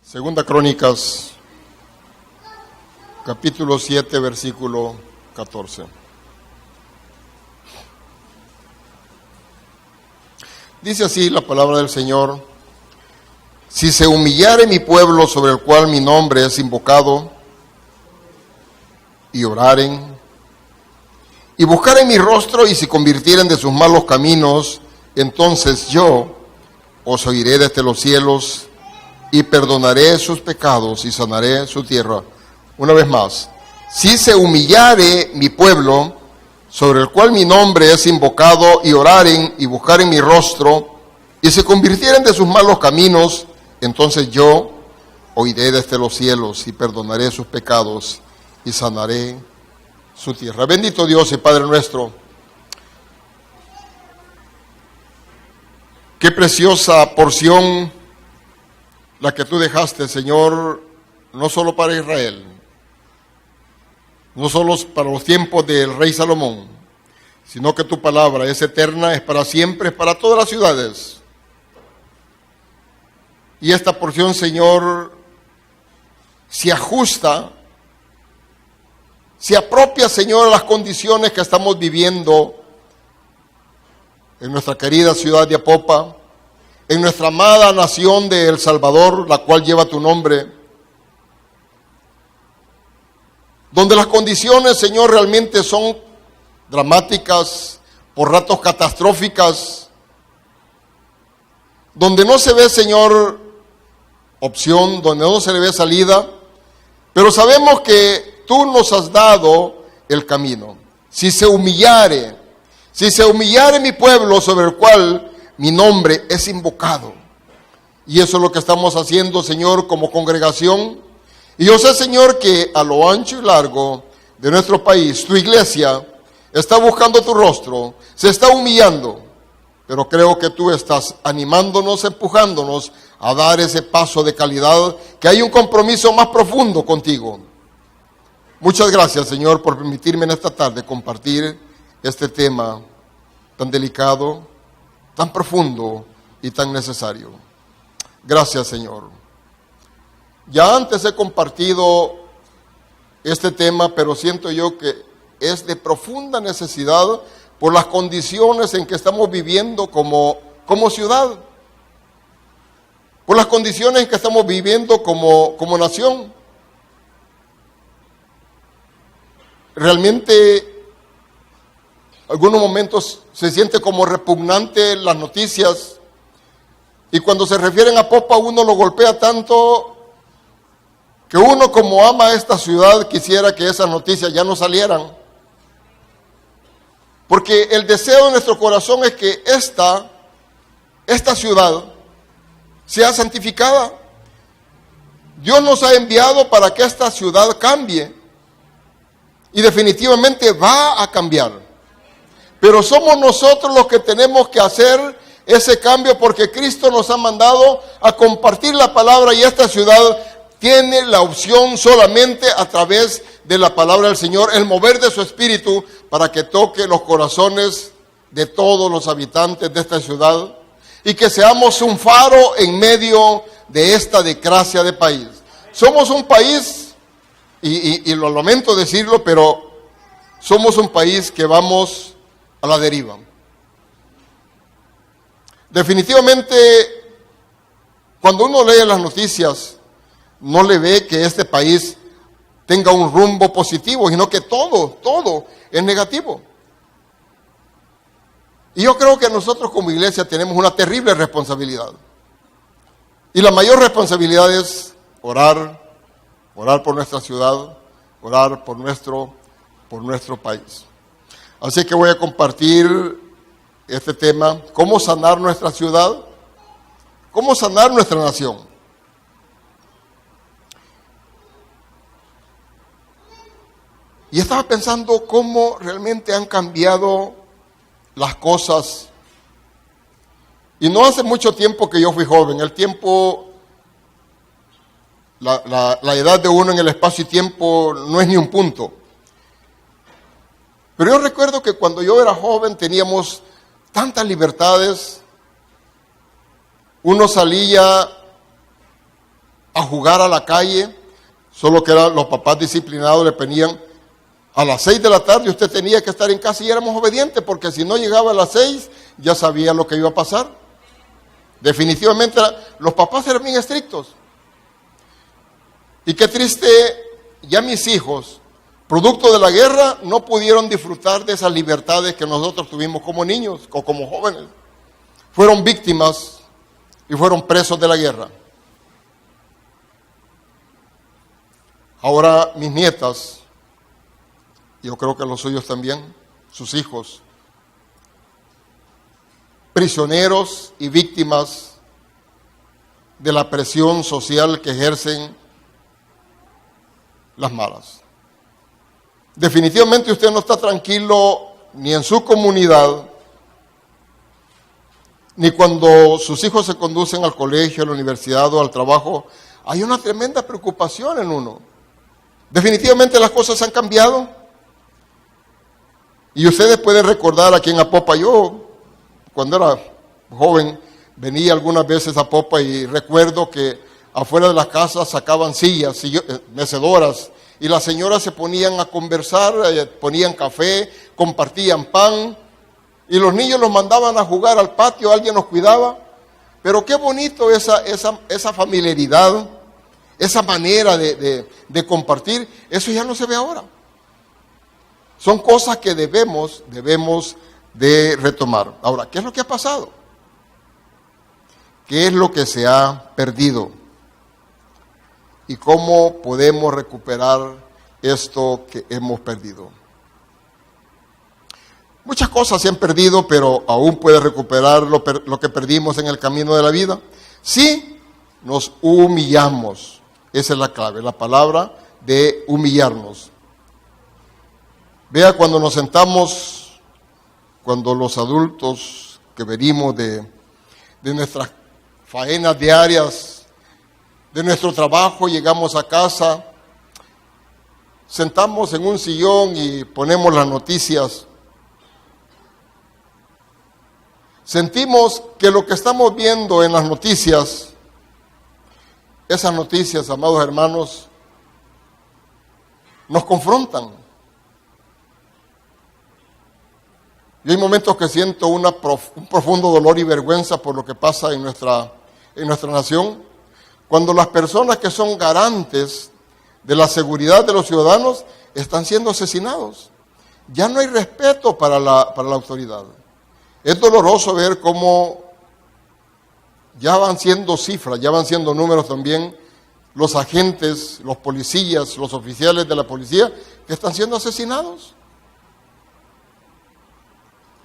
Segunda Crónicas, capítulo 7, versículo 14. Dice así la palabra del Señor: si se humillare mi pueblo sobre el cual mi nombre es invocado, y oraren, y buscaren mi rostro, y se convirtieren de sus malos caminos, entonces yo os oiré desde los cielos, y perdonaré sus pecados, y sanaré su tierra. Una vez más, si se humillare mi pueblo, sobre el cual mi nombre es invocado, y oraren, y buscaren mi rostro, y se convirtieren de sus malos caminos, entonces yo oiré desde los cielos, y perdonaré sus pecados, y sanaré su tierra. Bendito Dios y Padre nuestro, qué preciosa porción la que tú dejaste, Señor, no solo para Israel, no solo para los tiempos del rey Salomón, sino que tu palabra es eterna, es para siempre, es para todas las ciudades. Y esta porción, Señor, se ajusta, se apropia, Señor, a las condiciones que estamos viviendo en nuestra querida ciudad de Apopa, en nuestra amada nación de El Salvador, la cual lleva tu nombre, donde las condiciones, Señor, realmente son dramáticas, por ratos catastróficas, donde no se ve, Señor, opción, donde no se le ve salida, pero sabemos que tú nos has dado el camino. Si se humillare mi pueblo sobre el cual mi nombre es invocado. Y eso es lo que estamos haciendo, Señor, como congregación. Y yo sé, Señor, que a lo ancho y largo de nuestro país, tu iglesia está buscando tu rostro, se está humillando. Pero creo que tú estás animándonos, empujándonos a dar ese paso de calidad, que hay un compromiso más profundo contigo. Muchas gracias, Señor, por permitirme en esta tarde compartir este tema tan delicado, tan profundo y tan necesario. Gracias, Señor. Ya antes he compartido este tema, pero siento yo que es de profunda necesidad por las condiciones en que estamos viviendo como ciudad, por las condiciones en que estamos viviendo como nación. Realmente, algunos momentos se siente como repugnante las noticias, y cuando se refieren a Popa uno lo golpea tanto que uno, como ama esta ciudad, quisiera que esas noticias ya no salieran. Porque el deseo de nuestro corazón es que esta ciudad sea santificada. Dios nos ha enviado para que esta ciudad cambie, y definitivamente va a cambiar. Pero somos nosotros los que tenemos que hacer ese cambio, porque Cristo nos ha mandado a compartir la palabra, y esta ciudad tiene la opción solamente a través de la palabra del Señor, el mover de su espíritu para que toque los corazones de todos los habitantes de esta ciudad, y que seamos un faro en medio de esta desgracia de país. Somos un país, y lo lamento decirlo, pero somos un país que vamos a la deriva. Definitivamente, cuando uno lee las noticias, no le ve que este país tenga un rumbo positivo, sino que todo es negativo. Y yo creo que nosotros como iglesia tenemos una terrible responsabilidad. Y la mayor responsabilidad es orar por nuestra ciudad, orar por nuestro país. Así que voy a compartir este tema: cómo sanar nuestra ciudad, cómo sanar nuestra nación. Y estaba pensando cómo realmente han cambiado las cosas. Y no hace mucho tiempo que yo fui joven. El tiempo, la edad de uno en el espacio y tiempo no es ni un punto. Pero yo recuerdo que cuando yo era joven teníamos tantas libertades. Uno salía a jugar a la calle, solo que los papás disciplinados le ponían a las 6 de la tarde, usted tenía que estar en casa y éramos obedientes, porque si no llegaba a las 6, ya sabía lo que iba a pasar. Definitivamente los papás eran bien estrictos. Y qué triste, ya mis hijos, producto de la guerra, no pudieron disfrutar de esas libertades que nosotros tuvimos como niños o como jóvenes. Fueron víctimas y fueron presos de la guerra. Ahora mis nietas, yo creo que los suyos también, sus hijos, prisioneros y víctimas de la presión social que ejercen las malas. Definitivamente usted no está tranquilo ni en su comunidad, ni cuando sus hijos se conducen al colegio, a la universidad o al trabajo. Hay una tremenda preocupación en uno. Definitivamente las cosas han cambiado. Y ustedes pueden recordar aquí en Apopa, yo cuando era joven venía algunas veces a Apopa y recuerdo que afuera de las casas sacaban sillas, mecedoras, y las señoras se ponían a conversar, ponían café, compartían pan, y los niños los mandaban a jugar al patio, alguien los cuidaba. Pero qué bonito esa familiaridad, esa manera de compartir. Eso ya no se ve ahora. Son cosas que debemos de retomar. Ahora, ¿qué es lo que ha pasado? ¿Qué es lo que se ha perdido? ¿Y cómo podemos recuperar esto que hemos perdido? Muchas cosas se han perdido, pero aún puede recuperar lo que perdimos en el camino de la vida. Sí, nos humillamos. Esa es la clave, la palabra de humillarnos. Vea, cuando nos sentamos, cuando los adultos que venimos de nuestras faenas diarias, de nuestro trabajo, llegamos a casa, sentamos en un sillón y ponemos las noticias. Sentimos que lo que estamos viendo en las noticias, esas noticias, amados hermanos, nos confrontan. Y hay momentos que siento un profundo dolor y vergüenza por lo que pasa en nuestra nación, cuando las personas que son garantes de la seguridad de los ciudadanos están siendo asesinados. Ya no hay respeto para la autoridad. Es doloroso ver cómo ya van siendo cifras, ya van siendo números también los agentes, los policías, los oficiales de la policía que están siendo asesinados.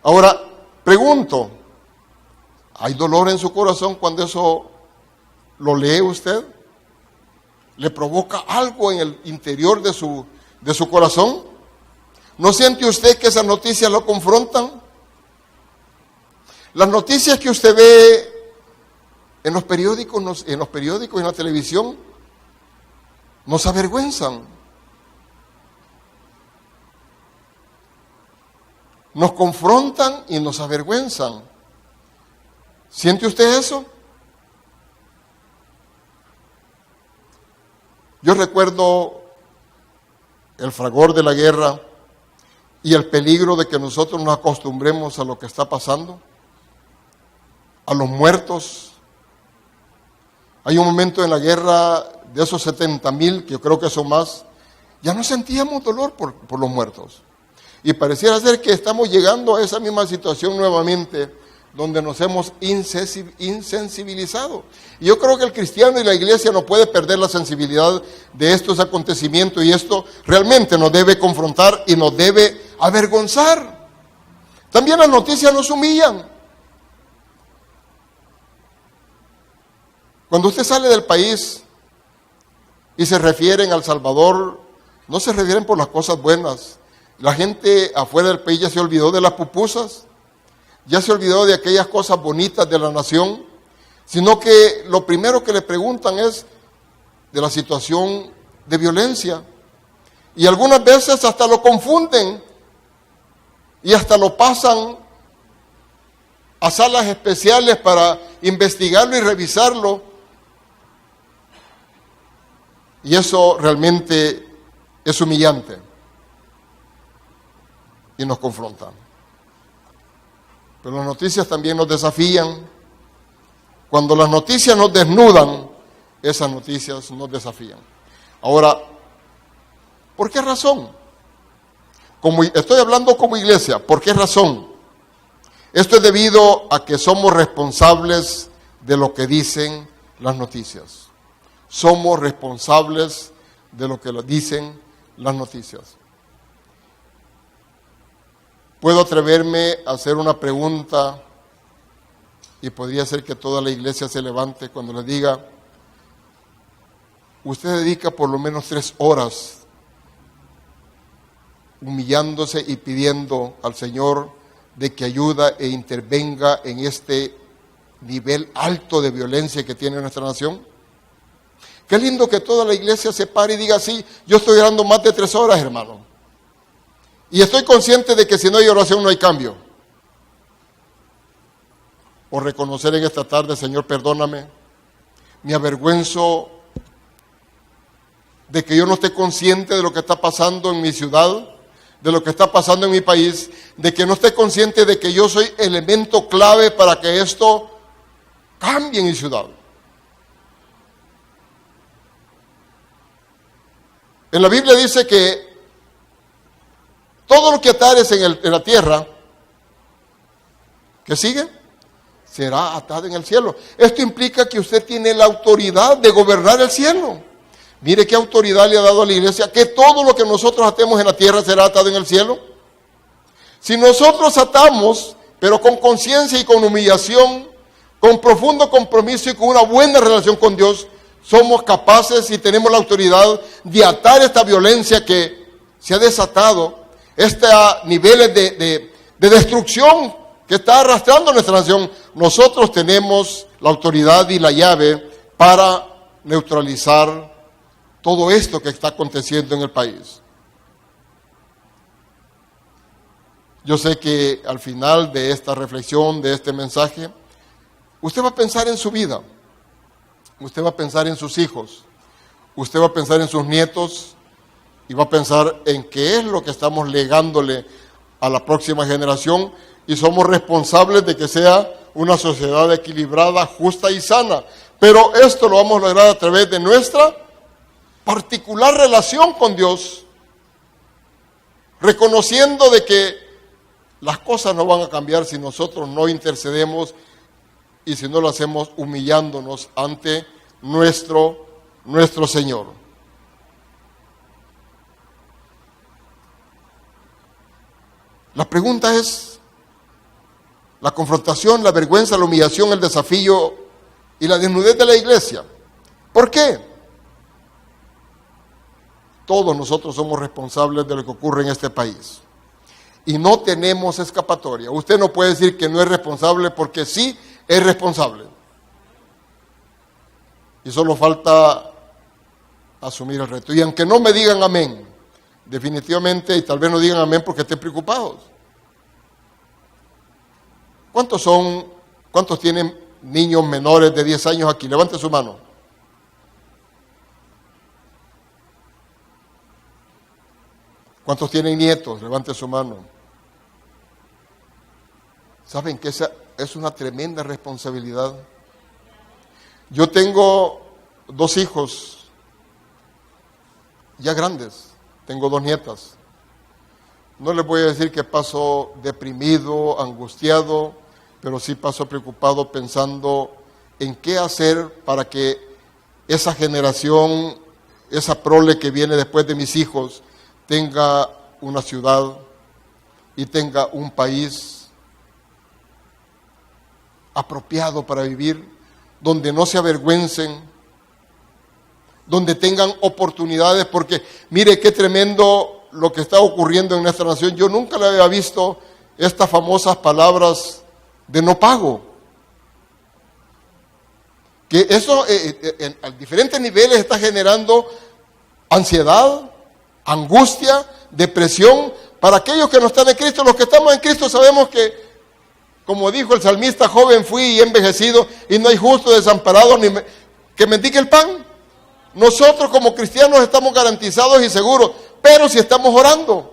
Ahora, pregunto, ¿hay dolor en su corazón cuando eso lo lee usted? ¿Le provoca algo en el interior de su corazón? ¿No siente usted que esas noticias lo confrontan? Las noticias que usted ve en los periódicos y en la televisión nos avergüenzan. Nos confrontan y nos avergüenzan. ¿Siente usted eso? Yo recuerdo el fragor de la guerra y el peligro de que nosotros nos acostumbremos a lo que está pasando, a los muertos. Hay un momento en la guerra de esos 70,000, que yo creo que son más, ya no sentíamos dolor por los muertos. Y pareciera ser que estamos llegando a esa misma situación nuevamente, donde nos hemos insensibilizado. Y yo creo que el cristiano y la iglesia no puede perder la sensibilidad de estos acontecimientos, y esto realmente nos debe confrontar y nos debe avergonzar. También las noticias nos humillan. Cuando usted sale del país y se refieren a El Salvador, no se refieren por las cosas buenas. La gente afuera del país ya se olvidó de las pupusas, ya se olvidó de aquellas cosas bonitas de la nación, sino que lo primero que le preguntan es de la situación de violencia. Y algunas veces hasta lo confunden y hasta lo pasan a salas especiales para investigarlo y revisarlo. Y eso realmente es humillante y nos confronta. Pero las noticias también nos desafían. Cuando las noticias nos desnudan, esas noticias nos desafían. Ahora, ¿por qué razón? Estoy hablando como iglesia, ¿por qué razón? Esto es debido a que somos responsables de lo que dicen las noticias. Somos responsables de lo que dicen las noticias. Puedo atreverme a hacer una pregunta y podría ser que toda la iglesia se levante cuando le diga: usted dedica por lo menos 3 horas humillándose y pidiendo al Señor de que ayuda e intervenga en este nivel alto de violencia que tiene nuestra nación. Qué lindo que toda la iglesia se pare y diga: sí, yo estoy orando más de 3 horas, hermano. Y estoy consciente de que si no hay oración no hay cambio. O reconocer en esta tarde: Señor, perdóname, me avergüenzo de que yo no esté consciente de lo que está pasando en mi ciudad, de lo que está pasando en mi país, de que no esté consciente de que yo soy elemento clave para que esto cambie en mi ciudad. En la Biblia dice que todo lo que atares en la tierra, ¿qué sigue? Será atado en el cielo. Esto implica que usted tiene la autoridad de gobernar el cielo. Mire qué autoridad le ha dado a la iglesia, que todo lo que nosotros atemos en la tierra será atado en el cielo. Si nosotros atamos, pero con conciencia y con humillación, con profundo compromiso y con una buena relación con Dios, somos capaces y tenemos la autoridad de atar esta violencia que se ha desatado, niveles de destrucción que está arrastrando nuestra nación. Nosotros tenemos la autoridad y la llave para neutralizar todo esto que está aconteciendo en el país. Yo sé que al final de esta reflexión, de este mensaje, usted va a pensar en su vida, usted va a pensar en sus hijos, usted va a pensar en sus nietos y va a pensar en qué es lo que estamos legándole a la próxima generación, y somos responsables de que sea una sociedad equilibrada, justa y sana. Pero esto lo vamos a lograr a través de nuestra particular relación con Dios, reconociendo de que las cosas no van a cambiar si nosotros no intercedemos y si no lo hacemos humillándonos ante nuestro Señor. La pregunta es: la confrontación, la vergüenza, la humillación, el desafío y la desnudez de la iglesia. ¿Por qué? Todos nosotros somos responsables de lo que ocurre en este país. Y no tenemos escapatoria. Usted no puede decir que no es responsable, porque sí es responsable. Y solo falta asumir el reto. Y aunque no me digan amén, definitivamente, y tal vez no digan amén porque estén preocupados. ¿Cuántos tienen niños menores de 10 años aquí? Levante su mano. ¿Cuántos tienen nietos? Levante su mano. ¿Saben que esa es una tremenda responsabilidad? Yo tengo 2 hijos ya grandes, tengo 2 nietas. No les voy a decir que paso deprimido, angustiado, pero sí paso preocupado pensando en qué hacer para que esa generación, esa prole que viene después de mis hijos, tenga una ciudad y tenga un país apropiado para vivir, donde no se avergüencen, donde tengan oportunidades, porque mire qué tremendo lo que está ocurriendo en nuestra nación. Yo nunca le había visto estas famosas palabras de no pago. Que eso a diferentes niveles está generando ansiedad, angustia, depresión Para aquellos que no están en Cristo, los que estamos en Cristo sabemos que, como dijo el salmista, joven fui y envejecido, y no hay justo desamparado ni que mendigue el pan. Nosotros como cristianos estamos garantizados y seguros, pero si estamos orando.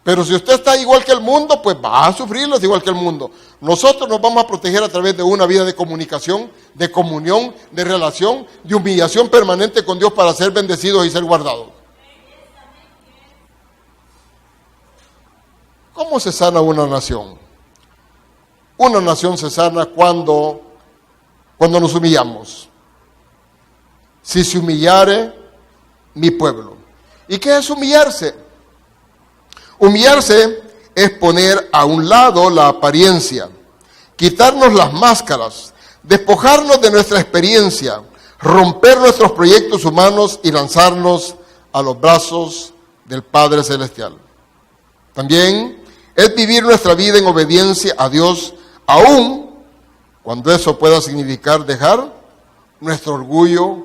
Pero si usted está igual que el mundo, pues va a sufrirlas igual que el mundo. Nosotros nos vamos a proteger a través de una vida de comunicación, de comunión, de relación, de humillación permanente con Dios para ser bendecidos y ser guardados. ¿Cómo se sana una nación? Una nación se sana cuando nos humillamos. Si se humillare mi pueblo. ¿Y qué es humillarse? Humillarse es poner a un lado la apariencia, quitarnos las máscaras, despojarnos de nuestra experiencia, romper nuestros proyectos humanos y lanzarnos a los brazos del Padre Celestial. También es vivir nuestra vida en obediencia a Dios, aun cuando eso pueda significar dejar nuestro orgullo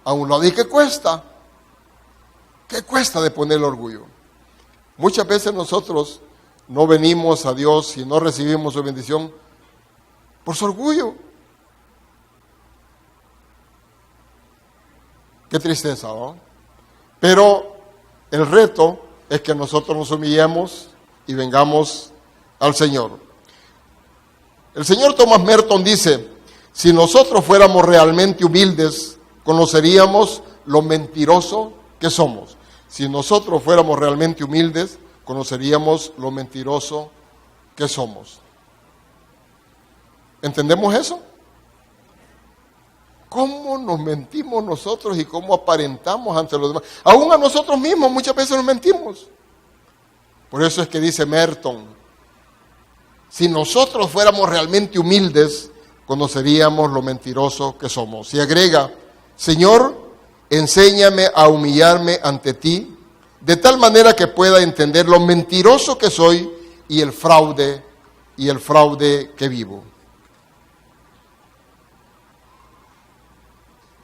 a un lado. ¿Y qué cuesta? ¿Qué cuesta de poner el orgullo? Muchas veces nosotros no venimos a Dios y no recibimos su bendición por su orgullo. Qué tristeza, ¿no? Pero el reto es que nosotros nos humillemos y vengamos al Señor. El señor Thomas Merton dice, si nosotros fuéramos realmente humildes, conoceríamos lo mentiroso que somos. Si nosotros fuéramos realmente humildes, conoceríamos lo mentiroso que somos. ¿Entendemos eso? ¿Cómo nos mentimos nosotros y cómo aparentamos ante los demás? Aún a nosotros mismos muchas veces nos mentimos. Por eso es que dice Merton, si nosotros fuéramos realmente humildes, conoceríamos lo mentiroso que somos. Y agrega, Señor, enséñame a humillarme ante ti, de tal manera que pueda entender lo mentiroso que soy y el fraude que vivo.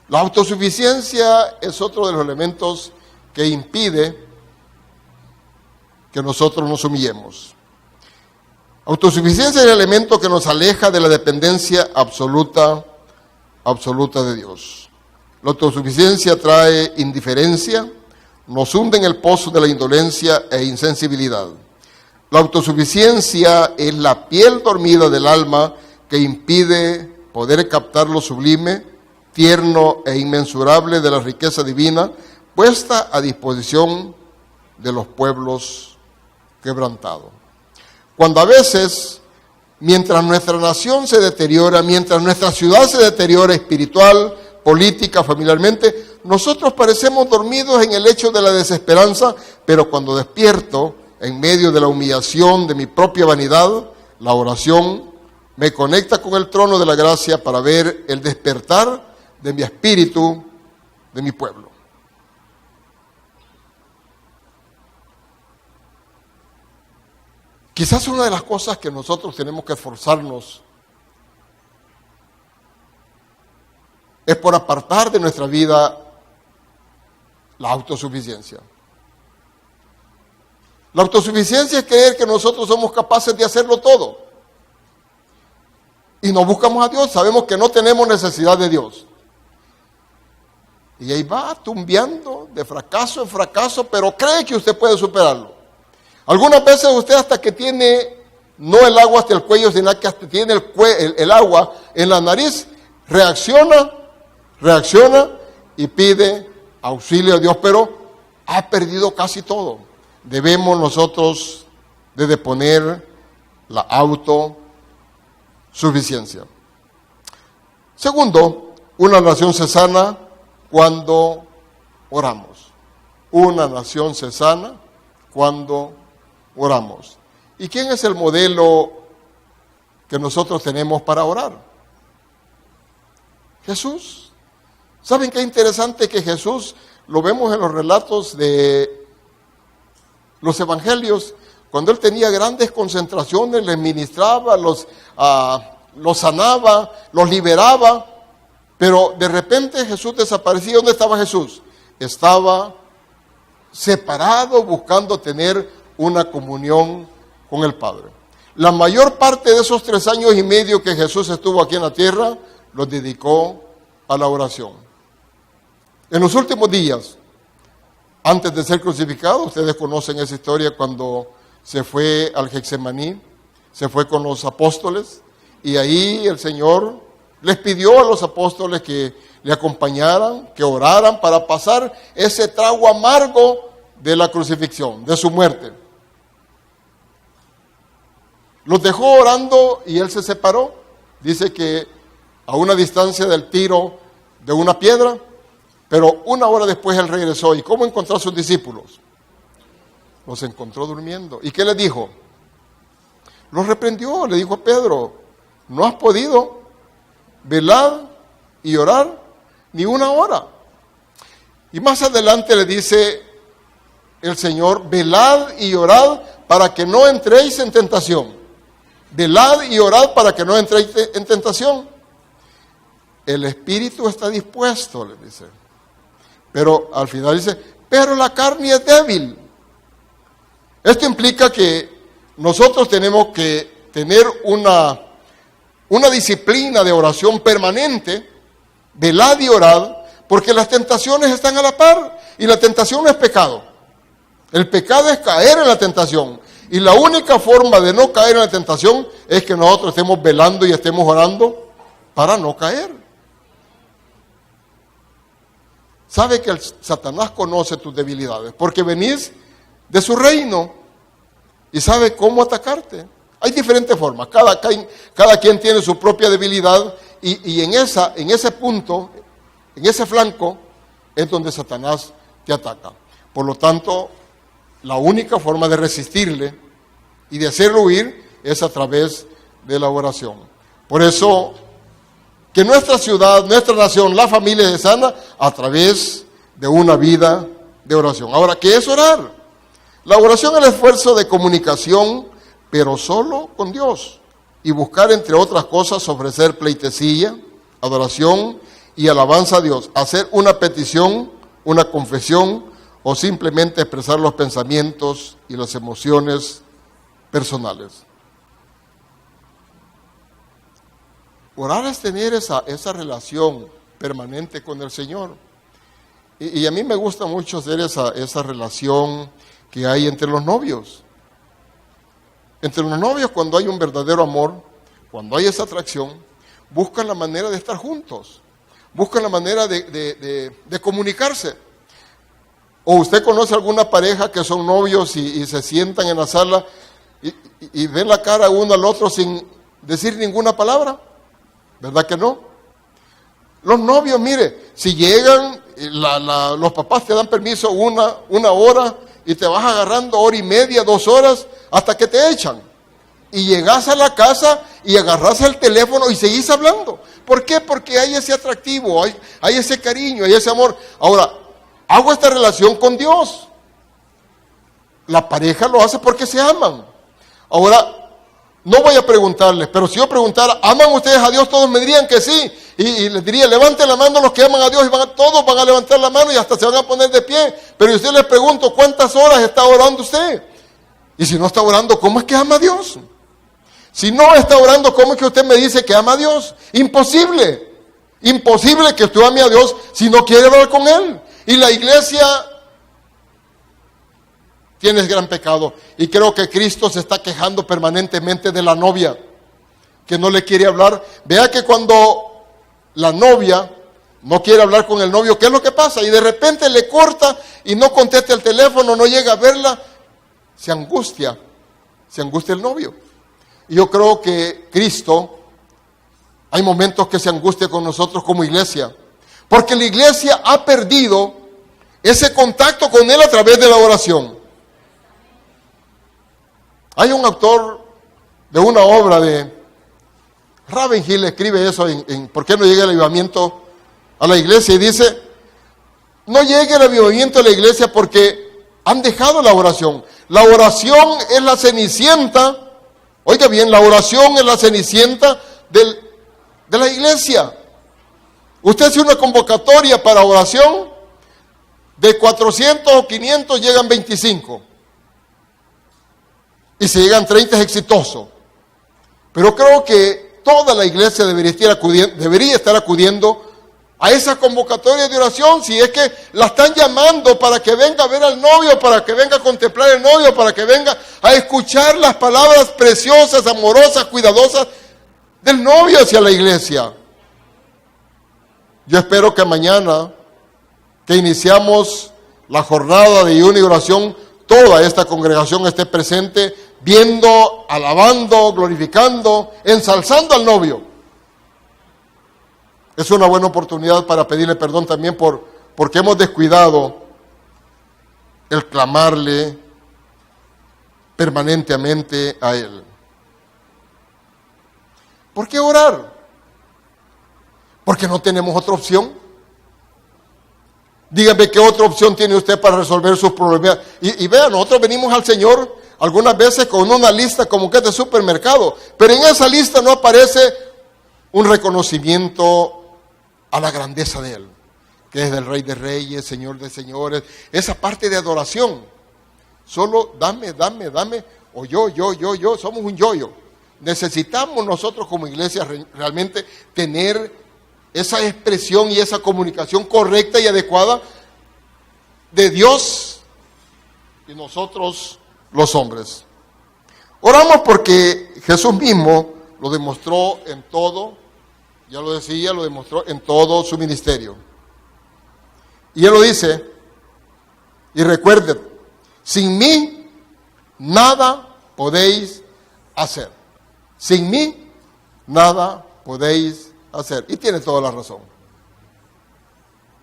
La autosuficiencia es otro de los elementos que impide que nosotros nos humillemos. Autosuficiencia es el elemento que nos aleja de la dependencia absoluta de Dios. La autosuficiencia trae indiferencia, nos hunde en el pozo de la indolencia e insensibilidad. La autosuficiencia es la piel dormida del alma que impide poder captar lo sublime, tierno e inmensurable de la riqueza divina puesta a disposición de los pueblos quebrantados. Cuando a veces, mientras nuestra nación se deteriora, mientras nuestra ciudad se deteriora espiritual, política, familiarmente, nosotros parecemos dormidos en el lecho de la desesperanza, pero cuando despierto, en medio de la humillación de mi propia vanidad, la oración me conecta con el trono de la gracia para ver el despertar de mi espíritu, de mi pueblo. Quizás una de las cosas que nosotros tenemos que esforzarnos es por apartar de nuestra vida la autosuficiencia. La autosuficiencia es creer que nosotros somos capaces de hacerlo todo. Y no buscamos a Dios, sabemos que no tenemos necesidad de Dios. Y ahí va tumbeando de fracaso en fracaso, pero cree que usted puede superarlo. Algunas veces usted hasta que tiene, no el agua hasta el cuello, sino que hasta tiene el agua en la nariz, reacciona y pide auxilio a Dios, pero ha perdido casi todo. Debemos nosotros de deponer la autosuficiencia. Segundo, una nación se sana cuando oramos. Una nación se sana cuando oramos. ¿Y quién es el modelo que nosotros tenemos para orar? Jesús. ¿Saben qué interesante que Jesús lo vemos en los relatos de los evangelios? Cuando él tenía grandes concentraciones, les ministraba, los sanaba, los liberaba, pero de repente Jesús desaparecía. ¿Dónde estaba Jesús? Estaba separado, buscando tener una comunión con el Padre. La mayor parte de esos 3 años y medio que Jesús estuvo aquí en la tierra, los dedicó a la oración. En los últimos días, antes de ser crucificado, ustedes conocen esa historia cuando se fue al Getsemaní, se fue con los apóstoles, y ahí el Señor les pidió a los apóstoles que le acompañaran, que oraran para pasar ese trago amargo de la crucifixión, de su muerte. Los dejó orando y él se separó. Dice que a una distancia del tiro de una piedra, pero 1 hora después él regresó. ¿Y cómo encontró a sus discípulos? Los encontró durmiendo. ¿Y qué les dijo? Los reprendió, le dijo a Pedro, no has podido velar y orar ni 1 hora. Y más adelante le dice el Señor, velad y orad para que no entréis en tentación. Velad y orad para que no entréis en tentación. El espíritu está dispuesto, le dice. Pero al final dice, pero la carne es débil. Esto implica que nosotros tenemos que tener una disciplina de oración permanente, velad y orad, porque las tentaciones están a la par, y la tentación no es pecado. El pecado es caer en la tentación, y la única forma de no caer en la tentación es que nosotros estemos velando y estemos orando para no caer. Sabe que Satanás conoce tus debilidades, porque venís de su reino y sabe cómo atacarte. Hay diferentes formas, cada quien tiene su propia debilidad, y en ese punto, en ese flanco, es donde Satanás te ataca. Por lo tanto, la única forma de resistirle y de hacerlo huir es a través de la oración. Por eso, que nuestra ciudad, nuestra nación, la familia se sana a través de una vida de oración. Ahora, ¿qué es orar? La oración es el esfuerzo de comunicación, pero solo con Dios. Y buscar, entre otras cosas, ofrecer pleitesía, adoración y alabanza a Dios. Hacer una petición, una confesión, o simplemente expresar los pensamientos y las emociones personales. Orar es tener esa relación permanente con el Señor. Y a mí me gusta mucho hacer esa relación que hay entre los novios. Entre los novios, cuando hay un verdadero amor, cuando hay esa atracción, buscan la manera de estar juntos, buscan la manera de comunicarse. O usted conoce alguna pareja que son novios y se sientan en la sala y ven la cara uno al otro sin decir ninguna palabra. ¿Verdad que no? Los novios, mire, si llegan, los papás te dan permiso una hora y te vas agarrando 1:30, 2 horas, hasta que te echan. Y llegas a la casa y agarras el teléfono y seguís hablando. ¿Por qué? Porque hay ese atractivo, hay ese cariño, hay ese amor. Ahora, hago esta relación con Dios. La pareja lo hace porque se aman. Ahora, no voy a preguntarles, pero si yo preguntara, ¿aman ustedes a Dios? Todos me dirían que sí. Y les diría, levanten la mano los que aman a Dios, y todos van a levantar la mano y hasta se van a poner de pie. Pero si usted les pregunto, ¿cuántas horas está orando usted? Y si no está orando, ¿cómo es que ama a Dios? Si no está orando, ¿cómo es que usted me dice que ama a Dios? Imposible. Imposible que usted ame a Dios si no quiere hablar con Él. Y la iglesia tiene gran pecado. Y creo que Cristo se está quejando permanentemente de la novia, que no le quiere hablar. Vea que cuando la novia no quiere hablar con el novio, ¿qué es lo que pasa? Y de repente le corta y no contesta el teléfono, no llega a verla. Se angustia el novio. Y yo creo que Cristo, hay momentos que se angustia con nosotros como iglesia, porque la iglesia ha perdido ese contacto con Él a través de la oración. Hay un autor de una obra de Ravenhill, escribe eso en ¿Por qué no llega el avivamiento a la iglesia? Y dice, no llega el avivamiento a la iglesia porque han dejado la oración. La oración es la cenicienta, oiga bien, la oración es la cenicienta de la iglesia. Usted hace una convocatoria para oración De 400 o 500 llegan 25. Y si llegan 30 es exitoso. Pero creo que toda la iglesia debería estar acudiendo a esa convocatoria de oración, si es que la están llamando para que venga a ver al novio, para que venga a contemplar el novio, para que venga a escuchar las palabras preciosas, amorosas, cuidadosas del novio hacia la iglesia. Yo espero que mañana, que iniciamos la jornada de ayuno y oración, toda esta congregación esté presente, viendo, alabando, glorificando, ensalzando al novio. Es una buena oportunidad para pedirle perdón también porque hemos descuidado el clamarle permanentemente a Él. ¿Por qué orar? Porque no tenemos otra opción. Dígame qué otra opción tiene usted para resolver sus problemas. Y vean, nosotros venimos al Señor algunas veces con una lista como que es de supermercado, pero en esa lista no aparece un reconocimiento a la grandeza de Él, que es del Rey de Reyes, Señor de Señores, esa parte de adoración. Solo dame, o yo, somos un yo. Necesitamos nosotros como iglesia realmente tener esa expresión y esa comunicación correcta y adecuada de Dios y nosotros los hombres. Oramos porque Jesús mismo lo demostró en todo. Ya lo decía, lo demostró en todo su ministerio. Y Él lo dice, y recuerden, sin mí nada podéis hacer. Sin mí nada podéis hacer. Y tiene toda la razón.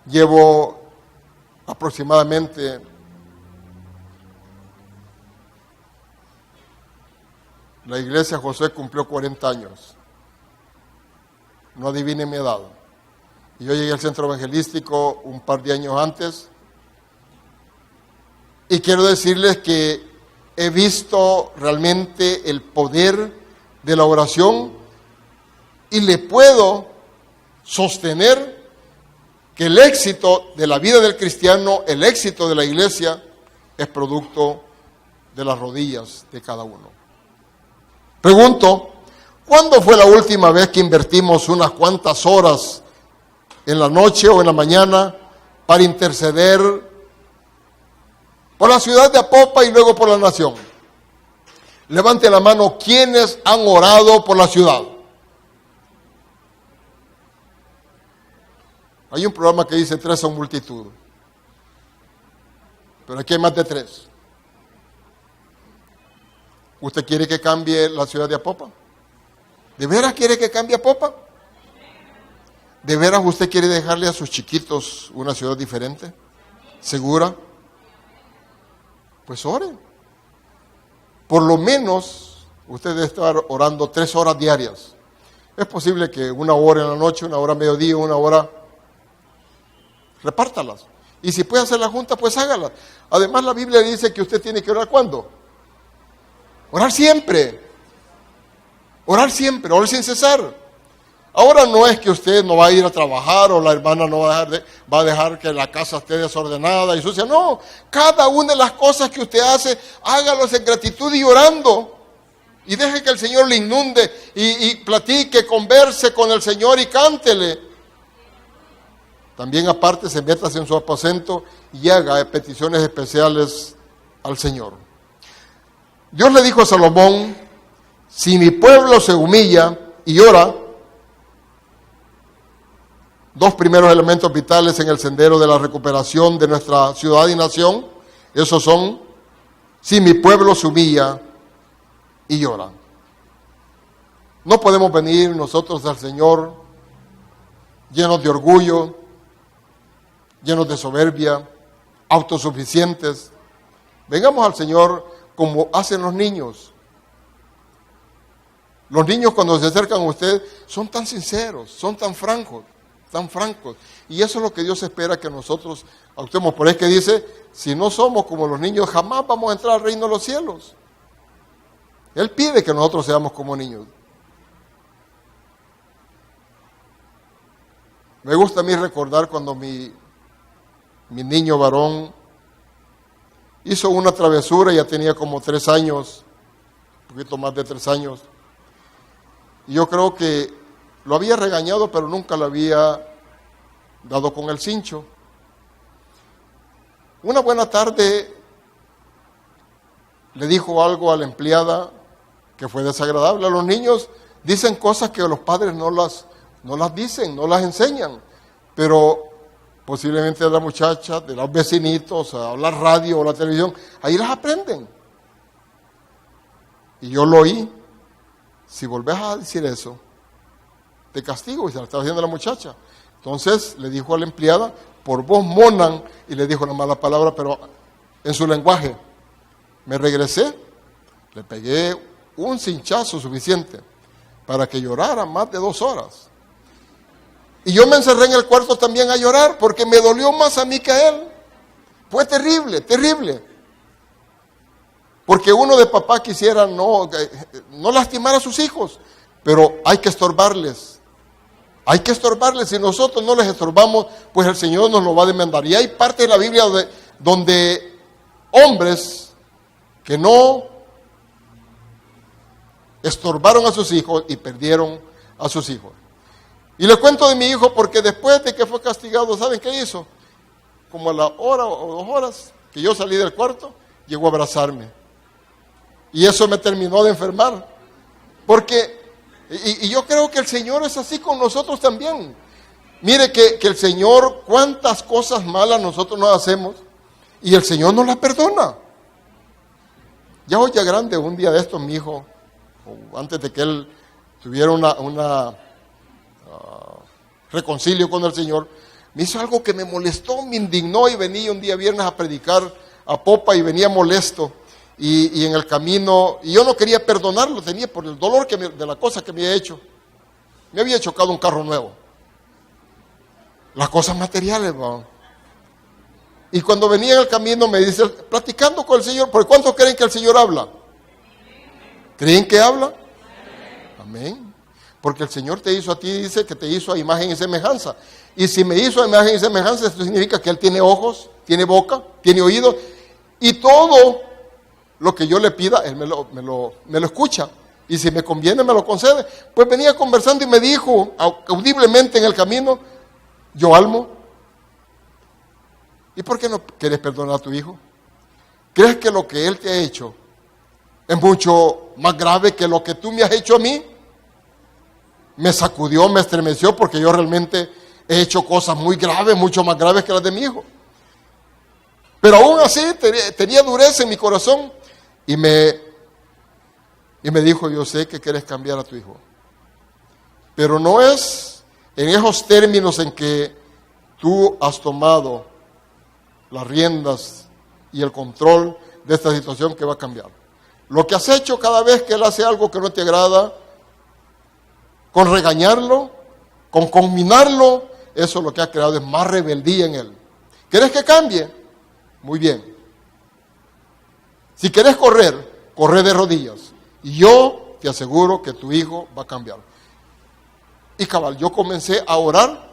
Llevo aproximadamente la iglesia Josué cumplió 40 años. No adivinen mi edad. Y yo llegué al centro evangelístico un par de años antes. Y quiero decirles que he visto realmente el poder de la oración y le puedo sostener que el éxito de la vida del cristiano, el éxito de la iglesia, es producto de las rodillas de cada uno. Pregunto, ¿cuándo fue la última vez que invertimos unas cuantas horas en la noche o en la mañana para interceder por la ciudad de Apopa y luego por la nación? Levante la mano quienes han orado por la ciudad. Hay un programa que dice 3 son multitud, pero aquí hay más de 3. ¿Usted quiere que cambie la ciudad de Apopa? ¿De veras quiere que cambie Apopa? ¿De veras usted quiere dejarle a sus chiquitos una ciudad diferente? ¿Segura? Pues ore. Por lo menos usted debe estar orando 3 horas diarias. Es posible que 1 hora en la noche, 1 hora a mediodía, 1 hora, repártalas. Y si puede hacer la junta, pues hágala. Además la Biblia dice que usted tiene que orar ¿cuándo? Orar siempre. Orar siempre, orar sin cesar. Ahora no es que usted no va a ir a trabajar o la hermana no va a dejar que la casa esté desordenada y sucia. No, cada una de las cosas que usted hace, hágalos en gratitud y orando. Y deje que el Señor le inunde y platique, converse con el Señor y cántele. También aparte se métase en su aposento y haga peticiones especiales al Señor. Dios le dijo a Salomón, si mi pueblo se humilla y ora, 2 primeros elementos vitales en el sendero de la recuperación de nuestra ciudad y nación, esos son, si mi pueblo se humilla y llora. No podemos venir nosotros al Señor llenos de orgullo, llenos de soberbia, autosuficientes. Vengamos al Señor como hacen los niños. Los niños cuando se acercan a usted son tan sinceros, son tan francos. Y eso es lo que Dios espera que nosotros actuemos. Por eso que dice, si no somos como los niños, jamás vamos a entrar al reino de los cielos. Él pide que nosotros seamos como niños. Me gusta a mí recordar cuando mi mi niño varón, hizo una travesura, ya tenía como 3 años, un poquito más de 3 años. Y yo creo que lo había regañado, pero nunca le había dado con el cincho. Una buena tarde le dijo algo a la empleada que fue desagradable. Los niños dicen cosas que los padres no las dicen, no las enseñan, pero posiblemente de la muchacha, de los vecinitos, a la radio o la televisión, ahí las aprenden. Y yo lo oí. Si volvés a decir eso, te castigo, y se lo estaba diciendo la muchacha. Entonces le dijo a la empleada, por vos monan, y le dijo una mala palabra, pero en su lenguaje. Me regresé, le pegué un cinchazo suficiente para que llorara más de 2 horas. Y yo me encerré en el cuarto también a llorar, porque me dolió más a mí que a él. Fue terrible, terrible. Porque uno de papá quisiera no lastimar a sus hijos, pero hay que estorbarles. Hay que estorbarles. Si nosotros no les estorbamos, pues el Señor nos lo va a demandar. Y hay parte de la Biblia donde hombres que no estorbaron a sus hijos y perdieron a sus hijos. Y le cuento de mi hijo porque después de que fue castigado, ¿saben qué hizo? Como a la hora o 2 horas que yo salí del cuarto, llegó a abrazarme. Y eso me terminó de enfermar. Porque, y yo creo que el Señor es así con nosotros también. Mire que el Señor, cuántas cosas malas nosotros nos hacemos, y el Señor nos las perdona. Ya hoy ya grande, un día de estos, mi hijo, antes de que él tuviera una reconcilio con el Señor, me hizo algo que me molestó, me indignó, y venía un día viernes a predicar a Popa y venía molesto. Y en el camino, y yo no quería perdonarlo, tenía por el dolor de la cosa que me había hecho. Me había chocado un carro nuevo. Las cosas materiales, ¿no? Y cuando venía en el camino me dice, platicando con el Señor, ¿por cuánto creen que el Señor habla? ¿Creen que habla? Amén. Porque el Señor te hizo a ti, dice que te hizo a imagen y semejanza. Y si me hizo a imagen y semejanza, esto significa que Él tiene ojos, tiene boca, tiene oídos, y todo lo que yo le pida, Él me lo escucha. Y si me conviene, me lo concede. Pues venía conversando y me dijo audiblemente en el camino, Yoalmo, ¿y por qué no quieres perdonar a tu hijo? ¿Crees que lo que él te ha hecho es mucho más grave que lo que tú me has hecho a mí? Me sacudió, me estremeció, porque yo realmente he hecho cosas muy graves, mucho más graves que las de mi hijo. Pero aún así tenía dureza en mi corazón. Y me dijo, yo sé que quieres cambiar a tu hijo, pero no es en esos términos en que tú has tomado las riendas y el control de esta situación que va a cambiar. Lo que has hecho cada vez que él hace algo que no te agrada, con regañarlo, con conminarlo, eso lo que ha creado es más rebeldía en él. ¿Quieres que cambie? Muy bien. Si quieres correr, corre de rodillas. Y yo te aseguro que tu hijo va a cambiar. Y cabal, yo comencé a orar.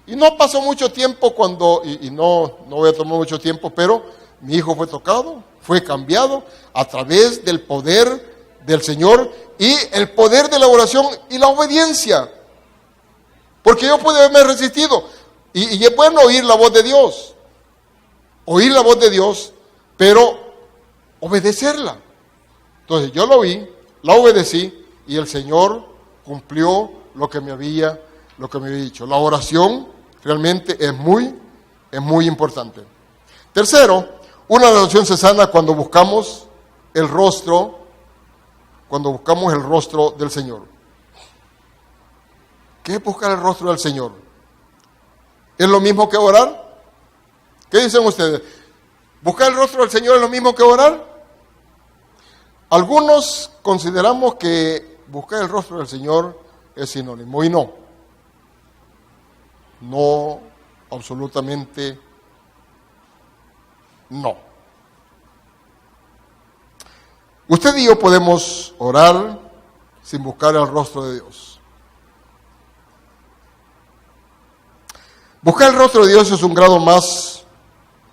Y no pasó mucho tiempo cuando, y no voy a tomar mucho tiempo, pero mi hijo fue tocado, fue cambiado a través del poder del Señor y el poder de la oración y la obediencia. Porque yo pude haberme resistido. Y es bueno oír la voz de Dios. Oír la voz de Dios, pero obedecerla. Entonces yo la oí, la obedecí, y el Señor cumplió lo que me había dicho. La oración realmente es muy importante. Tercero, una oración se sana cuando buscamos el rostro del Señor. ¿Qué es buscar el rostro del Señor? ¿Es lo mismo que orar? ¿Qué dicen ustedes? ¿Buscar el rostro del Señor es lo mismo que orar? Algunos consideramos que buscar el rostro del Señor es sinónimo, y no. No, absolutamente no. Usted y yo podemos orar sin buscar el rostro de Dios. Buscar el rostro de Dios es un grado más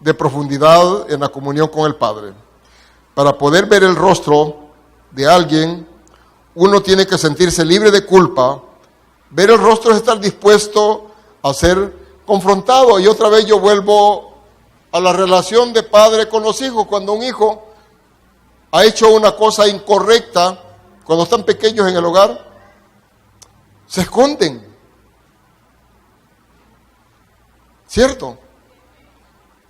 de profundidad en la comunión con el Padre. Para poder ver el rostro de alguien, uno tiene que sentirse libre de culpa. Ver el rostro es estar dispuesto a ser confrontado. Y otra vez yo vuelvo a la relación de padre con los hijos. Cuando un hijo ha hecho una cosa incorrecta, cuando están pequeños en el hogar, se esconden. ¿Cierto?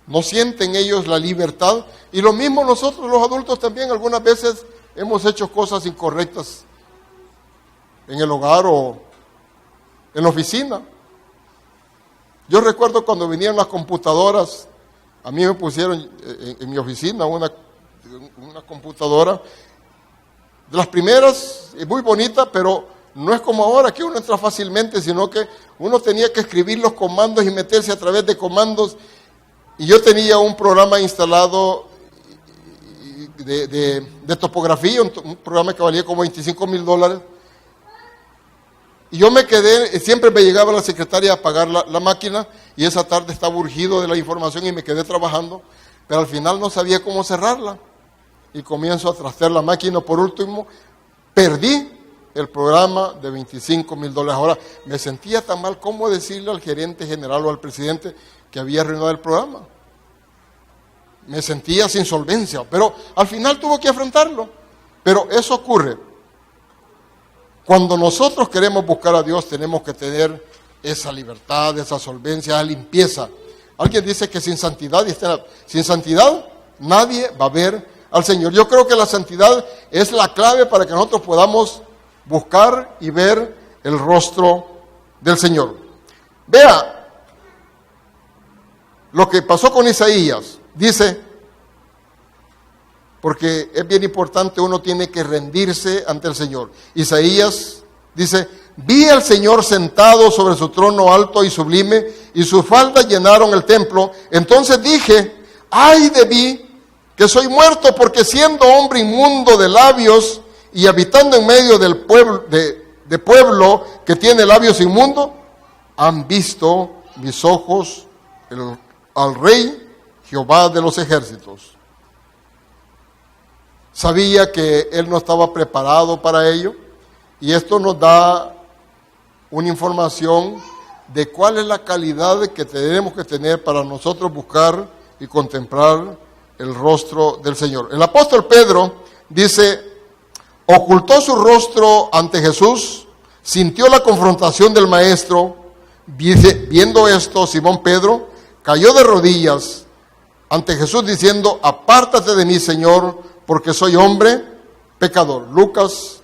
No sienten ellos la libertad. Y lo mismo nosotros los adultos también algunas veces hemos hecho cosas incorrectas en el hogar o en la oficina. Yo recuerdo cuando vinieron las computadoras, a mí me pusieron en mi oficina una computadora de las primeras, muy bonita, pero no es como ahora que uno entra fácilmente, sino que uno tenía que escribir los comandos y meterse a través de comandos. Y yo tenía un programa instalado de topografía, un programa que valía como $25,000. Y yo me quedé, siempre me llegaba la secretaria a apagar la máquina, y esa tarde estaba urgido de la información y me quedé trabajando, pero al final no sabía cómo cerrarla. Y comienzo a trastear la máquina. Por último, perdí el programa de $25,000. Ahora, me sentía tan mal como decirle al gerente general o al presidente que había arruinado el programa. Me sentía sin solvencia, pero al final tuve que afrontarlo. Pero eso ocurre. Cuando nosotros queremos buscar a Dios, tenemos que tener esa libertad, esa solvencia, esa limpieza. Alguien dice que sin santidad nadie va a ver al Señor. Yo creo que la santidad es la clave para que nosotros podamos buscar y ver el rostro del Señor. Vea lo que pasó con Isaías. Dice, porque es bien importante, uno tiene que rendirse ante el Señor. Isaías dice, vi al Señor sentado sobre su trono alto y sublime, y sus faldas llenaron el templo. Entonces dije, ay de mí, que soy muerto, porque siendo hombre inmundo de labios y habitando en medio del pueblo, de pueblo que tiene labios inmundos, han visto mis ojos al Rey Jehová de los ejércitos. Sabía que él no estaba preparado para ello, y esto nos da una información de cuál es la calidad que tenemos que tener para nosotros buscar y contemplar el rostro del Señor. El apóstol Pedro dice, ocultó su rostro ante Jesús, sintió la confrontación del maestro. Viendo esto, Simón Pedro cayó de rodillas ante Jesús diciendo, apártate de mí, Señor, porque soy hombre pecador. Lucas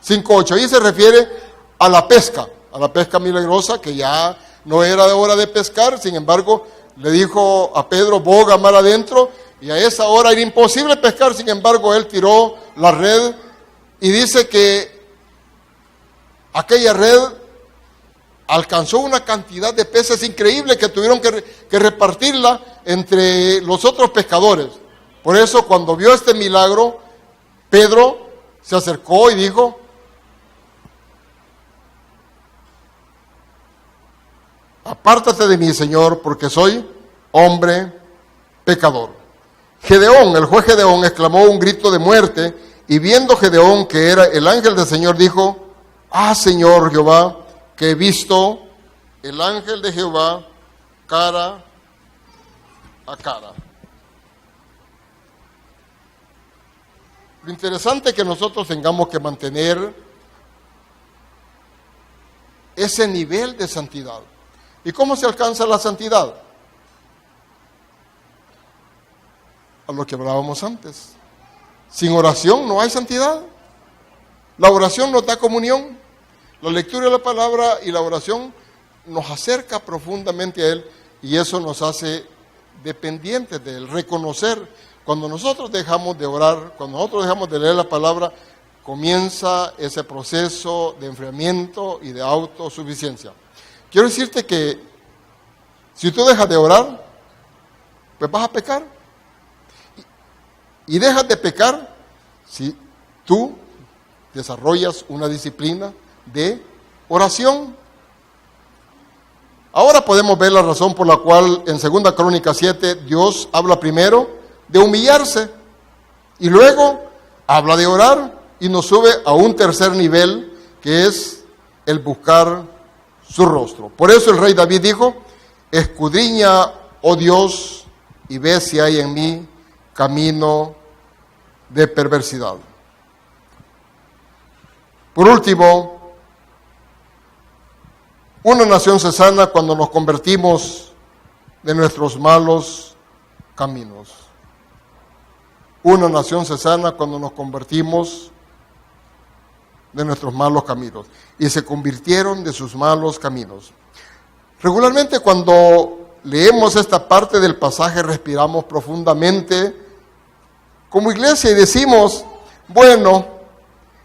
5:8. Ahí se refiere a la pesca milagrosa, que ya no era de hora de pescar. Sin embargo, le dijo a Pedro, boga mar adentro, y a esa hora era imposible pescar. Sin embargo, él tiró la red, y dice que aquella red alcanzó una cantidad de peces increíble que tuvieron que repartirla entre los otros pescadores. Por eso, cuando vio este milagro, Pedro se acercó y dijo, apártate de mí, Señor, porque soy hombre pecador. Gedeón, el juez Gedeón, exclamó un grito de muerte, y viendo Gedeón que era el ángel del Señor, dijo, ah, Señor Jehová, que he visto el ángel de Jehová cara a cara. Lo interesante es que nosotros tengamos que mantener ese nivel de santidad. ¿Y cómo se alcanza la santidad? A lo que hablábamos antes. Sin oración no hay santidad. La oración nos da comunión. La lectura de la palabra y la oración nos acerca profundamente a Él, y eso nos hace dependientes de Él. Reconocer. Cuando nosotros dejamos de orar, cuando nosotros dejamos de leer la palabra, comienza ese proceso de enfriamiento y de autosuficiencia. Quiero decirte que si tú dejas de orar, pues vas a pecar. Y dejas de pecar si tú desarrollas una disciplina de oración. Ahora podemos ver la razón por la cual en 2 Crónicas 7 Dios habla primero de humillarse y luego habla de orar y nos sube a un tercer nivel que es el buscar su rostro. Por eso el rey David dijo: escudriña, oh Dios, y ve si hay en mí camino de perversidad. Por último, una nación se sana cuando nos convertimos de nuestros malos caminos. Una nación se sana cuando nos convertimos de nuestros malos caminos. Y se convirtieron de sus malos caminos. Regularmente cuando leemos esta parte del pasaje respiramos profundamente como iglesia y decimos: bueno,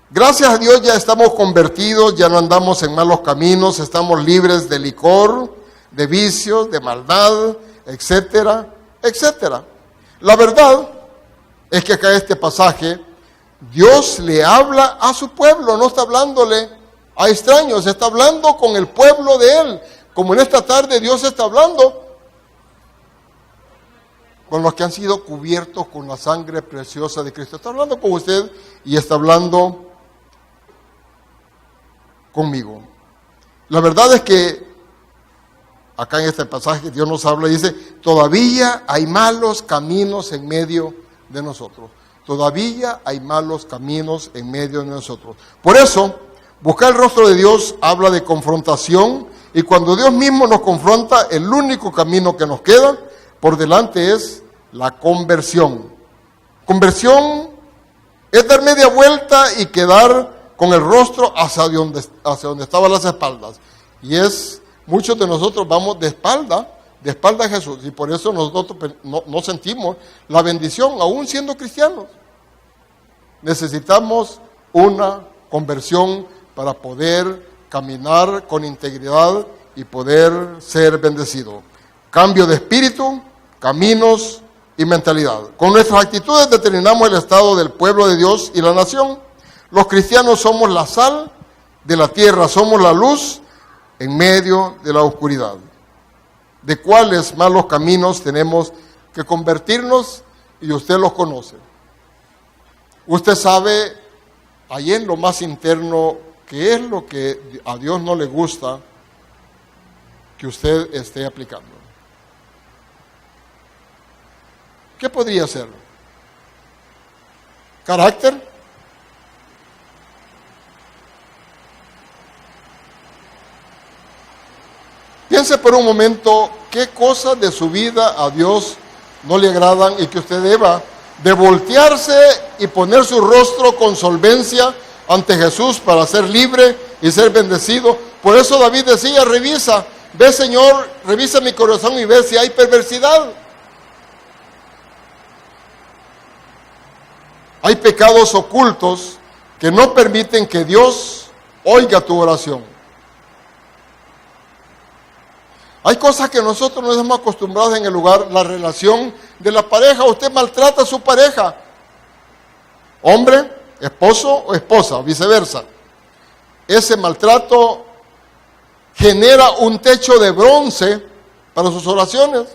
gracias a Dios ya estamos convertidos, ya no andamos en malos caminos, estamos libres de licor, de vicios, de maldad, etcétera, etcétera. La verdad es que acá este pasaje Dios le habla a su pueblo, no está hablándole a extraños, está hablando con el pueblo de Él. Como en esta tarde Dios está hablando con los que han sido cubiertos con la sangre preciosa de Cristo. Está hablando con usted y está hablando conmigo. La verdad es que acá en este pasaje Dios nos habla y dice: todavía hay malos caminos en medio de nosotros. Todavía hay malos caminos en medio de nosotros. Por eso, buscar el rostro de Dios habla de confrontación, y cuando Dios mismo nos confronta, el único camino que nos queda por delante es la conversión. Conversión es dar media vuelta y quedar con el rostro hacia donde estaban las espaldas. Y muchos de nosotros vamos de espalda a Jesús, y por eso nosotros no sentimos la bendición, aún siendo cristianos. Necesitamos una conversión para poder caminar con integridad y poder ser bendecido. Cambio de espíritu, caminos y mentalidad. Con nuestras actitudes determinamos el estado del pueblo de Dios y la nación. Los cristianos somos la sal de la tierra, somos la luz en medio de la oscuridad. ¿De cuáles malos caminos tenemos que convertirnos? Y usted los conoce. Usted sabe, ahí en lo más interno, qué es lo que a Dios no le gusta que usted esté aplicando. ¿Qué podría ser? ¿Carácter? Piense por un momento qué cosas de su vida a Dios no le agradan y que usted deba de voltearse y poner su rostro con solvencia ante Jesús para ser libre y ser bendecido. Por eso David decía: revisa, ve Señor, revisa mi corazón y ve si hay perversidad. Hay pecados ocultos que no permiten que Dios oiga tu oración. Hay cosas que nosotros no estamos acostumbrados en el lugar, la relación de la pareja. Usted maltrata a su pareja, hombre, esposo o esposa, o viceversa. Ese maltrato genera un techo de bronce para sus oraciones.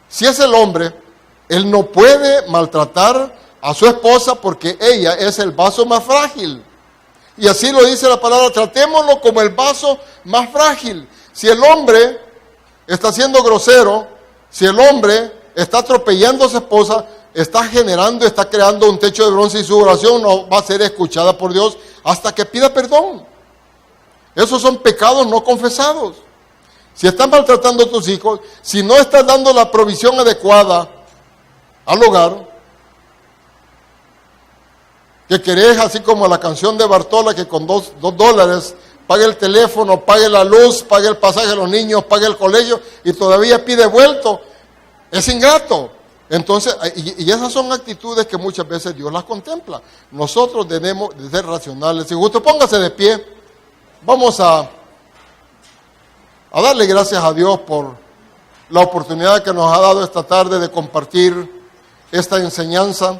Si es el hombre, él no puede maltratar a su esposa porque ella es el vaso más frágil. Y así lo dice la palabra: tratémoslo como el vaso más frágil. Si el hombre está siendo grosero, si el hombre está atropellando a su esposa, está creando un techo de bronce y su oración no va a ser escuchada por Dios hasta que pida perdón. Esos son pecados no confesados. Si estás maltratando a tus hijos, si no estás dando la provisión adecuada al hogar, que querés, así como la canción de Bartola, que con $2 pague el teléfono, pague la luz, pague el pasaje de los niños, pague el colegio y todavía pide vuelto, es ingrato. Entonces, y esas son actitudes que muchas veces Dios las contempla. Nosotros debemos de ser racionales. Si gusto, póngase de pie. Vamos a darle gracias a Dios por la oportunidad que nos ha dado esta tarde de compartir esta enseñanza.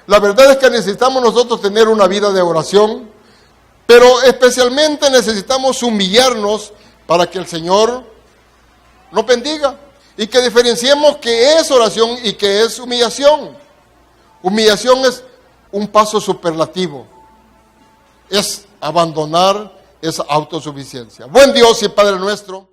La verdad es que necesitamos nosotros tener una vida de oración, pero especialmente necesitamos humillarnos para que el Señor nos bendiga y que diferenciemos qué es oración y qué es humillación. Humillación es un paso superlativo, es abandonar esa autosuficiencia. Buen Dios y Padre nuestro,